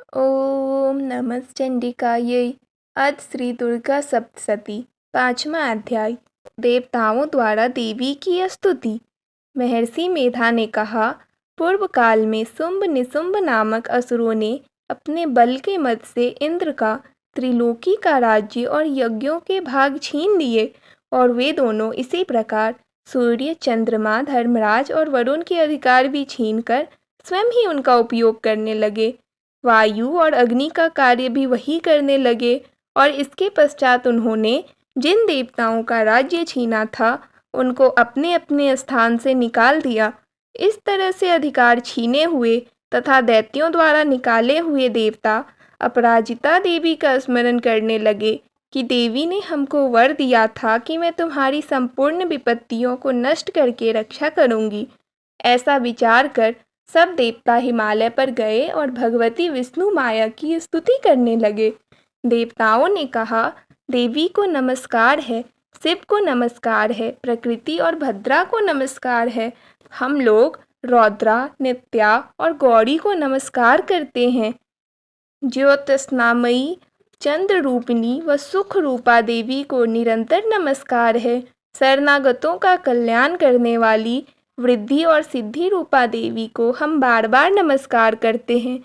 ओम नमश्चंडिकायै। आज श्री दुर्गा सप्तशती, पांचवा अध्याय। देवताओं द्वारा देवी की स्तुति। महर्षि मेधा ने कहा, पूर्व काल में शुंभ निशुंभ नामक असुरों ने अपने बल के मद से इंद्र का, त्रिलोकी का राज्य और यज्ञों के भाग छीन लिए, और वे दोनों इसी प्रकार सूर्य, चंद्रमा, धर्मराज और वरुण के अधिकार भी छीनकर स्वयं ही उनका उपयोग करने लगे। वायु और अग्नि का कार्य भी वही करने लगे, और इसके पश्चात उन्होंने जिन देवताओं का राज्य छीना था उनको अपने अपने स्थान से निकाल दिया। इस तरह से अधिकार छीने हुए तथा दैत्यों द्वारा निकाले हुए देवता अपराजिता देवी का स्मरण करने लगे कि देवी ने हमको वर दिया था कि मैं तुम्हारी संपूर्ण विपत्तियों को नष्ट करके रक्षा करूंगी। ऐसा विचार कर सब देवता हिमालय पर गए और भगवती विष्णु माया की स्तुति करने लगे। देवताओं ने कहा, देवी को नमस्कार है, शिव को नमस्कार है, प्रकृति और भद्रा को नमस्कार है। हम लोग रौद्रा, नित्या और गौरी को नमस्कार करते हैं। ज्योतिष्नामयी, चंद्र रूपिणी व सुख रूपा देवी को निरंतर नमस्कार है। शरणागतों का कल्याण करने वाली वृद्धि और सिद्धि रूपा देवी को हम बार बार नमस्कार करते हैं।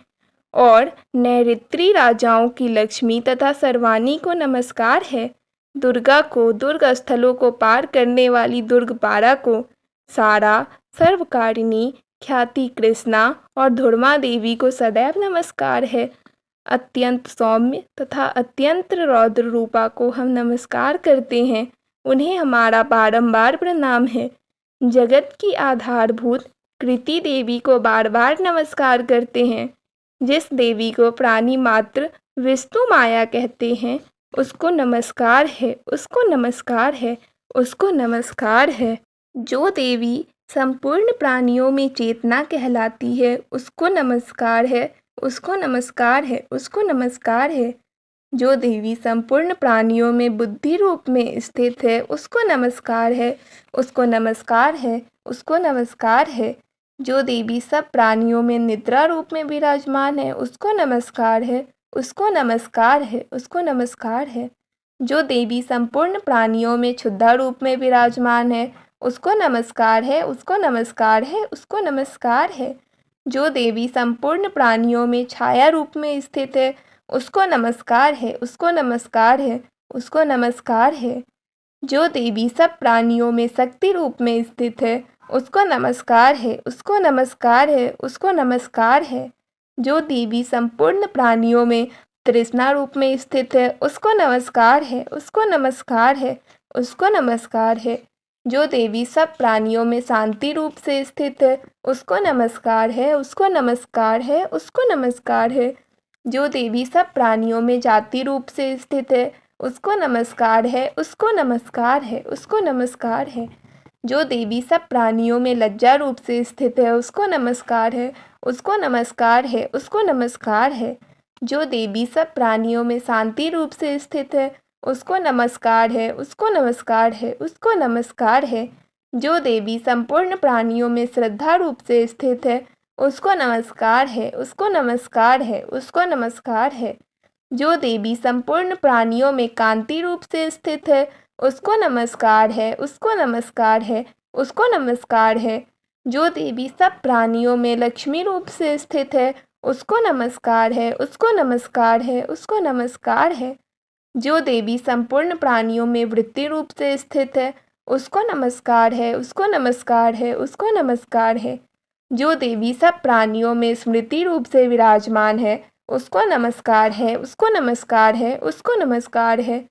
और नैऋत्री राजाओं की लक्ष्मी तथा सर्वाणी को नमस्कार है। दुर्गा को, दुर्ग स्थलों को पार करने वाली दुर्गपारा को, सारा, सर्वकारिणी, ख्याति कृष्णा और धुर्मा देवी को सदैव नमस्कार है। अत्यंत सौम्य तथा अत्यंत रौद्र रूपा को हम नमस्कार करते हैं, उन्हें हमारा बारंबार प्रणाम है। जगत की आधारभूत कृति देवी को बार बार नमस्कार करते हैं। जिस देवी को प्राणी मात्र विष्णु माया कहते हैं, उसको नमस्कार है, उसको नमस्कार है, उसको नमस्कार है। जो देवी संपूर्ण प्राणियों में चेतना कहलाती है, उसको नमस्कार है, उसको नमस्कार है, उसको नमस्कार है। जो देवी संपूर्ण प्राणियों में बुद्धि रूप में स्थित है, उसको नमस्कार है, उसको नमस्कार है, उसको नमस्कार है। जो देवी सब प्राणियों में निद्रा रूप में विराजमान है, उसको नमस्कार है, उसको नमस्कार है, उसको नमस्कार है। जो देवी संपूर्ण प्राणियों में क्षुधा रूप में विराजमान है, उसको नमस्कार है, उसको नमस्कार है, उसको नमस्कार है। जो देवी संपूर्ण प्राणियों में छाया रूप में स्थित है, उसको नमस्कार है, उसको नमस्कार है, उसको नमस्कार है। जो देवी सब प्राणियों में शक्ति रूप में स्थित है, उसको नमस्कार है, उसको नमस्कार है, उसको नमस्कार है। जो देवी संपूर्ण प्राणियों में तृष्णा रूप में स्थित है, उसको नमस्कार है, उसको नमस्कार है, उसको नमस्कार है। जो देवी सब प्राणियों में शांति रूप से स्थित है, उसको नमस्कार है, उसको नमस्कार है, उसको नमस्कार है। जो देवी सब प्राणियों में जाति रूप से स्थित है, उसको नमस्कार है, उसको नमस्कार है, उसको नमस्कार है। जो देवी सब प्राणियों में लज्जा रूप से स्थित है, उसको नमस्कार है, उसको नमस्कार है, उसको नमस्कार है। जो देवी सब प्राणियों में शांति रूप से स्थित है, उसको नमस्कार है, उसको नमस्कार है, उसको नमस्कार है। जो देवी संपूर्ण प्राणियों में श्रद्धा रूप से स्थित है, उसको नमस्कार है, उसको नमस्कार है, उसको नमस्कार है। जो देवी संपूर्ण प्राणियों में कांति रूप से स्थित है, उसको नमस्कार है, उसको नमस्कार है, उसको नमस्कार है। जो देवी सब प्राणियों में लक्ष्मी रूप से स्थित है, उसको नमस्कार है, उसको नमस्कार है, उसको नमस्कार है। जो देवी संपूर्ण प्राणियों में वृत्ति रूप से स्थित है, उसको नमस्कार है, उसको नमस्कार है, उसको नमस्कार है। जो देवी सब प्राणियों में स्मृति रूप से विराजमान है, उसको नमस्कार है, उसको नमस्कार है, उसको नमस्कार है।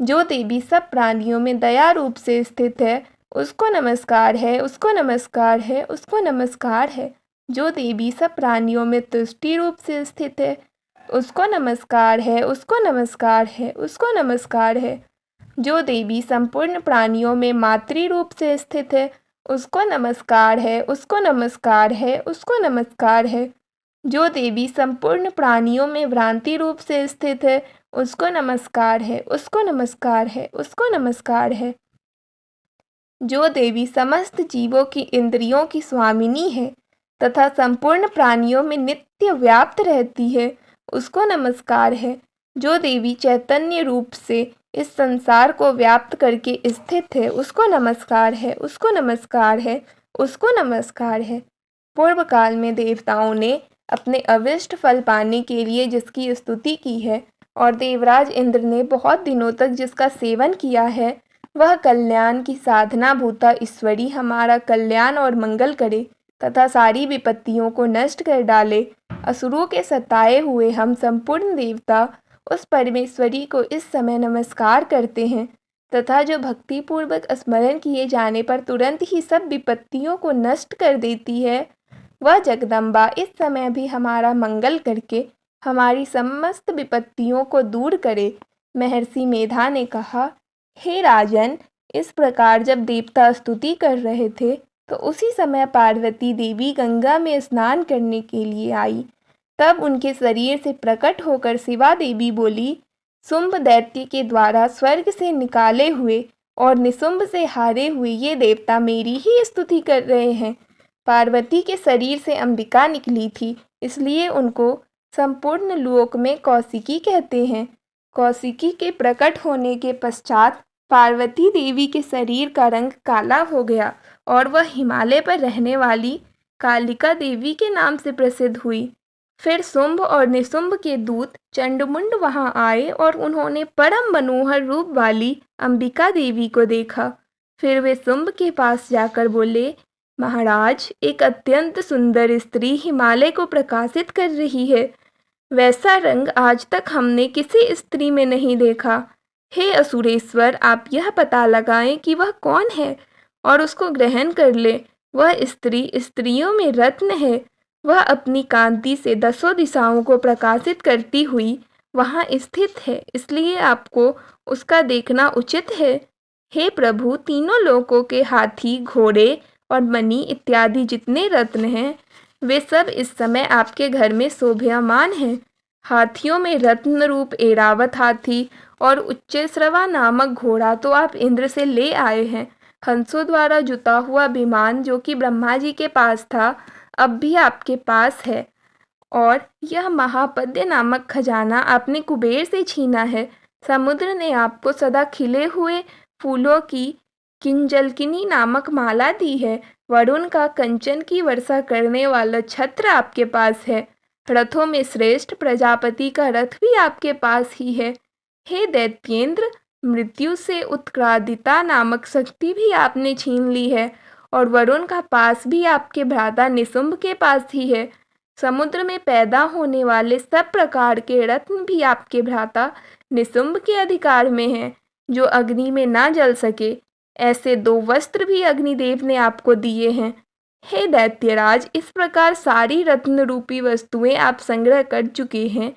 जो देवी सब प्राणियों में दया रूप से स्थित है, उसको नमस्कार है, उसको नमस्कार है, उसको नमस्कार है। जो देवी सब प्राणियों में तुष्टि रूप से स्थित है, उसको नमस्कार है, उसको नमस्कार है, उसको नमस्कार है। जो देवी संपूर्ण प्राणियों में मातृ रूप से स्थित है, उसको नमस्कार है, उसको नमस्कार है, उसको नमस्कार है। जो देवी संपूर्ण प्राणियों में भ्रांति रूप से स्थित है, उसको नमस्कार है, उसको नमस्कार है, उसको नमस्कार है। जो देवी समस्त जीवों की इंद्रियों की स्वामिनी है तथा संपूर्ण प्राणियों में नित्य व्याप्त रहती है, उसको नमस्कार है। जो देवी चैतन्य रूप से इस संसार को व्याप्त करके स्थित है, उसको नमस्कार है, उसको नमस्कार है, उसको नमस्कार है। पूर्व काल में देवताओं ने अपने अभिष्ट फल पाने के लिए जिसकी स्तुति की है और देवराज इंद्र ने बहुत दिनों तक जिसका सेवन किया है, वह कल्याण की साधना भूता ईश्वरी हमारा कल्याण और मंगल करे तथा सारी विपत्तियों को नष्ट कर डाले। असुरों के सताए हुए हम संपूर्ण देवता उस परमेश्वरी को इस समय नमस्कार करते हैं तथा जो भक्तिपूर्वक स्मरण किए जाने पर तुरंत ही सब विपत्तियों को नष्ट कर देती है, वह जगदम्बा इस समय भी हमारा मंगल करके हमारी समस्त विपत्तियों को दूर करे। महर्षि मेधा ने कहा, हे राजन, इस प्रकार जब देवता स्तुति कर रहे थे तो उसी समय पार्वती देवी गंगा में स्नान करने के लिए आई। तब उनके शरीर से प्रकट होकर शिवा देवी बोली, शुंभ दैत्य के द्वारा स्वर्ग से निकाले हुए और निशुंभ से हारे हुए ये देवता मेरी ही स्तुति कर रहे हैं। पार्वती के शरीर से अंबिका निकली थी, इसलिए उनको संपूर्ण लोक में कौशिकी कहते हैं। कौशिकी के प्रकट होने के पश्चात पार्वती देवी के शरीर का रंग काला हो गया और वह हिमालय पर रहने वाली कालिका देवी के नाम से प्रसिद्ध हुई। फिर शुंभ और निशुंभ के दूत चंडमुंड वहां आए और उन्होंने परम मनोहर रूप वाली अंबिका देवी को देखा। फिर वे शुंभ के पास जाकर बोले, महाराज, एक अत्यंत सुंदर स्त्री हिमालय को प्रकाशित कर रही है। वैसा रंग आज तक हमने किसी स्त्री में नहीं देखा। हे असुरेश्वर, आप यह पता लगाएं कि वह कौन है और उसको ग्रहण कर ले। वह स्त्री स्त्रियों में रत्न है। वह अपनी कांति से दसों दिशाओं को प्रकाशित करती हुई वहाँ स्थित है, इसलिए आपको उसका देखना उचित है। हे प्रभु, तीनों लोकों के हाथी, घोड़े और मणि इत्यादि जितने रत्न हैं, वे सब इस समय आपके घर में शोभायमान हैं। हाथियों में रत्न रूप ऐरावत हाथी और उच्चैश्रवा नामक घोड़ा तो आप इंद्र से ले आए हैं। हंसों द्वारा जुता हुआ विमान जो कि ब्रह्मा जी के पास था, अब भी आपके पास है। और यह महापद्य नामक खजाना आपने कुबेर से छीना है। समुद्र ने आपको सदा खिले हुए फूलों की किंजलकिनी नामक माला दी है। वरुण का कंचन की वर्षा करने वाला छत्र आपके पास है। रथों में श्रेष्ठ प्रजापति का रथ भी आपके पास ही है। हे दैत्येंद्र, मृत्यु से उत्क्रादिता नामक शक्ति भी आपने छीन ली है और वरुण का पास भी आपके भ्राता निशुंभ के पास ही है। समुद्र में पैदा होने वाले सब प्रकार के रत्न भी आपके भ्राता निशुंभ के अधिकार में हैं, जो अग्नि में ना जल सके। ऐसे 2 वस्त्र भी अग्निदेव ने आपको दिए हैं। हे दैत्यराज, इस प्रकार सारी रत्न रूपी वस्तुएं आप संग्रह कर चुके हैं,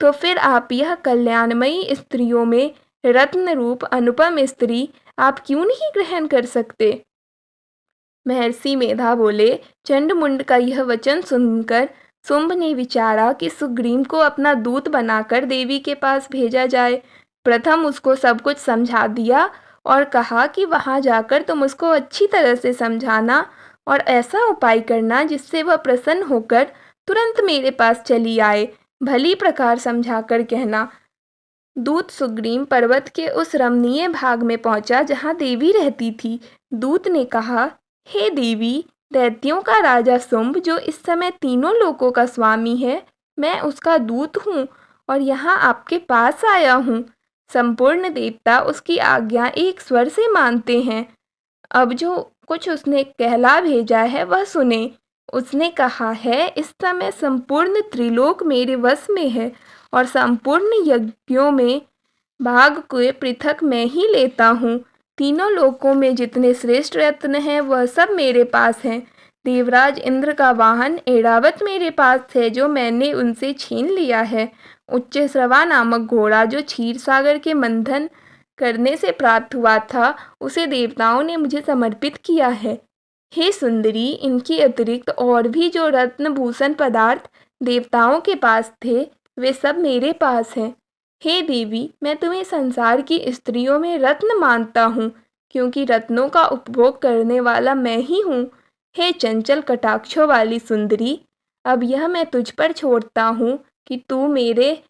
तो फिर आप यह कल्याणमयी स्त्रियों में रत्न रूप अनुपम स्त्री आप क्यों नहीं ग्रहण कर सकते? महर्षि मेधा बोले, चंडमुंड का यह वचन सुनकर शुंभ ने विचारा कि सुग्रीव को अपना दूत बनाकर देवी के पास भेजा जाए। प्रथम उसको सब कुछ समझा दिया और कहा कि वहां जाकर तुम उसको अच्छी तरह से समझाना और ऐसा उपाय करना जिससे वह प्रसन्न होकर तुरंत मेरे पास चली आए। भली प्रकार समझाकर कहना। दूत सुग्रीव पर्वत के उस रमणीय भाग में पहुंचा जहां देवी रहती थी। दूत ने कहा, हे देवी, दैत्यों का राजा शुंभ जो इस समय तीनों लोकों का स्वामी है, मैं उसका दूत हूँ और यहाँ आपके पास आया हूँ। संपूर्ण देवता उसकी आज्ञा एक स्वर से मानते हैं। अब जो कुछ उसने कहला भेजा है वह सुने। उसने कहा है, इस समय संपूर्ण त्रिलोक मेरे वश में है और संपूर्ण यज्ञों में भाग को पृथक मैं ही लेता हूँ। तीनों लोकों में जितने श्रेष्ठ रत्न हैं वह सब मेरे पास हैं। देवराज इंद्र का वाहन ऐरावत मेरे पास है जो मैंने उनसे छीन लिया है। उच्चैश्रवा नामक घोड़ा जो क्षीर सागर के मंथन करने से प्राप्त हुआ था, उसे देवताओं ने मुझे समर्पित किया है। हे सुंदरी, इनके अतिरिक्त और भी जो रत्न भूषण पदार्थ देवताओं के पास थे, वे सब मेरे पास हैं। हे देवी, मैं तुम्हें संसार की स्त्रियों में रत्न मानता हूँ, क्योंकि रत्नों का उपभोग करने वाला मैं ही हूँ। हे चंचल कटाक्षों वाली सुंदरी, अब यह मैं तुझ पर छोड़ता हूँ कि तू मेरे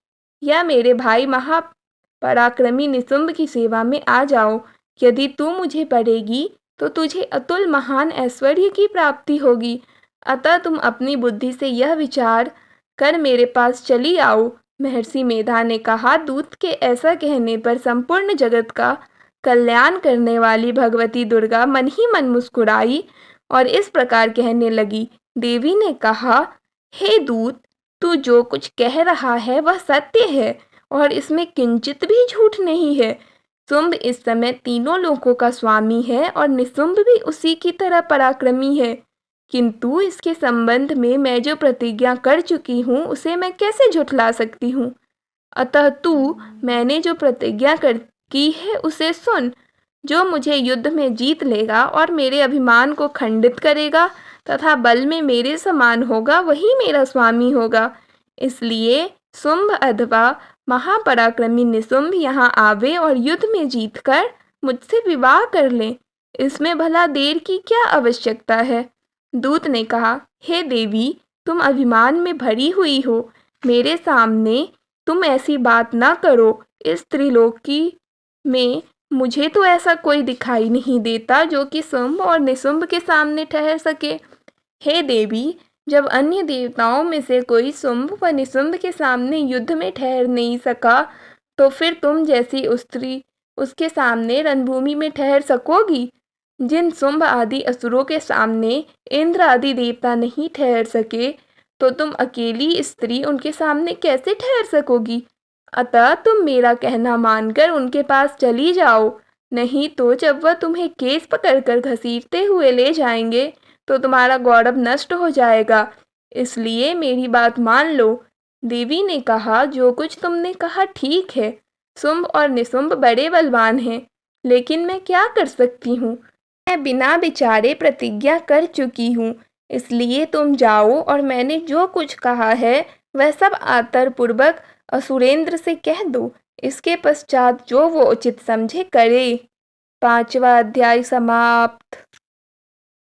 या मेरे भाई महापराक्रमी निशुंभ की सेवा में आ जाओ। यदि तू मुझे पढ़ेगी तो तुझे अतुल महान ऐश्वर्य की प्राप्ति होगी। अतः तुम अपनी बुद्धि से यह विचार कर मेरे पास चली आओ। महर्षि मेधा ने कहा। दूत के ऐसा कहने पर संपूर्ण जगत का कल्याण करने वाली भगवती दुर्गा मन ही मन मुस्कुराई और इस प्रकार कहने लगी। देवी ने कहा, हे दूत, तू जो कुछ कह रहा है वह सत्य है और इसमें किंचित भी झूठ नहीं है। शुंभ इस समय तीनों लोकों का स्वामी है और निशुंभ भी उसी की तरह पराक्रमी है, किंतु इसके संबंध में मैं जो प्रतिज्ञा कर चुकी हूँ उसे मैं कैसे झुठला सकती हूँ। अतः तू मैंने जो प्रतिज्ञा की है उसे सुन। जो मुझे युद्ध में जीत लेगा और मेरे अभिमान को खंडित करेगा तथा बल में मेरे समान होगा वही मेरा स्वामी होगा। इसलिए शुंभ अथवा महापराक्रमी निशुंभ यहाँ आवे और युद्ध में जीतकर मुझसे विवाह कर ले। इसमें भला देर की क्या आवश्यकता है। दूत ने कहा, हे देवी, तुम अभिमान में भरी हुई हो। मेरे सामने तुम ऐसी बात ना करो। इस त्रिलोकी में मुझे तो ऐसा कोई दिखाई नहीं देता जो कि शुंभ और निशुंभ के सामने ठहर सके। हे देवी, जब अन्य देवताओं में से कोई शुंभ व निशुंभ के सामने युद्ध में ठहर नहीं सका तो फिर तुम जैसी स्त्री उसके सामने रणभूमि में ठहर सकोगी। जिन शुंभ आदि असुरों के सामने इंद्र आदि देवता नहीं ठहर सके तो तुम अकेली स्त्री उनके सामने कैसे ठहर सकोगी। अतः तुम मेरा कहना मानकर उनके पास चली जाओ, नहीं तो जब वह तुम्हें केस पकड़कर घसीटते हुए ले जाएंगे तो तुम्हारा गौरव नष्ट हो जाएगा। इसलिए मेरी बात मान लो। देवी ने कहा, जो कुछ तुमने कहा ठीक है। शुंभ और निशुंभ बड़े बलवान हैं, लेकिन मैं क्या कर सकती हूँ। मैं बिना विचारे प्रतिज्ञा कर चुकी हूँ। इसलिए तुम जाओ और मैंने जो कुछ कहा है वह सब आदरपूर्वक असुरेंद्र से कह दो। इसके पश्चात जो वो उचित समझे करे। 5वां अध्याय समाप्त।